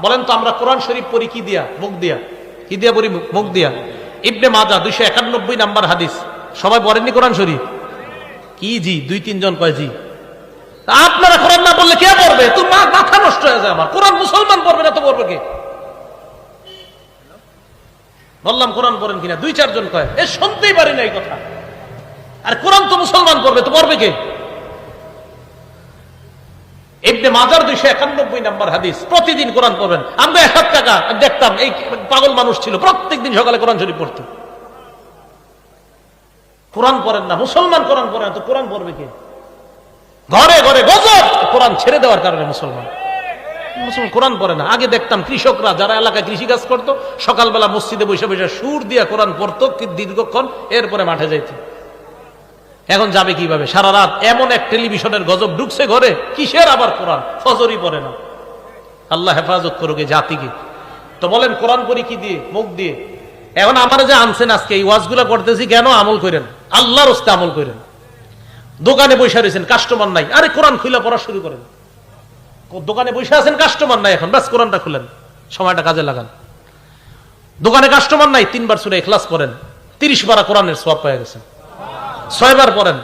বলেন তো আমরা কোরআন শরীফ পড়ি কি দিয়া? মুখ দিয়া। কি দিয়া পড়ি? মুখ দিয়া। ইবনে মাজাহ 291 নাম্বার হাদিস। সবাই পড়েননি কোরআন শরীফ? কি জি? 2-3 জন কয় জি। আপনারা কোরআন না বললে কে পড়বে? তোর মাথা নষ্ট হয়ে যায় আমার। কোরআন মুসলমান পড়বে না তো পড়বে কে? বললাম কোরআন পড়েন কিনা, 2-4 জন কয়। এ শুনতেই পারি না এই কথা। আর কোরআন তো মুসলমান পড়বে, তো পড়বে কে? ইবনে মাজাহ 291 নাম্বার হাদিস। প্রতিদিন কোরআন পড়বেন। আমরা 1 টাকা দেখতাম, এই পাগল মানুষ ছিল, প্রত্যেকদিন সকালে কোরআন শরীফ পড়তো। কোরআন পড়েন না, মুসলমান কোরআন পড়ে না, তো কোরআন পড়বে কে? ঘরে ঘরে গজব কোরআন ছেড়ে দেওয়ার কারণে মুসলমান কোরআন পড়ে না। আগে দেখতাম কৃষকরা যারা এলাকায় কৃষি কাজ করতো, সকালবেলা মসজিদে বসে বসে সুর দিয়া কোরআন পড়তো দীর্ঘক্ষণ, এরপরে মাঠে যাইত। এখন যাবে কিভাবে? সারা রাত এমন এক টেলিভিশনের গজব ঢুকছে ঘরে, কিসের আবার কোরআন? ফজরই পড়ে না। আল্লাহ হেফাজত করুক এই জাতিকে। তো বলেন কোরআন পড়ি কি দিয়ে? মুখ দিয়ে। এখন আমার যে আনছেন আজকে এই ওয়াজগুলা করতেছি কেন? আমল করেন, আল্লাহর রাস্তায় আমল করেন। দোকানে বসে রয়েছেন, কাস্টমার নাই, আরে কোরআন খুলে পড়া শুরু করেন। দোকানে বসে আছেন, কাস্টমার নাই, এখন ব্যাস কোরআনটা খুলেন, সময়টা কাজে লাগান। দোকানে কাস্টমার নাই, 3 বার সূরা ইখলাস পড়েন, 30 বার কোরআনের সওয়াব পেয়ে গেছেন। 6 বার পড়েন,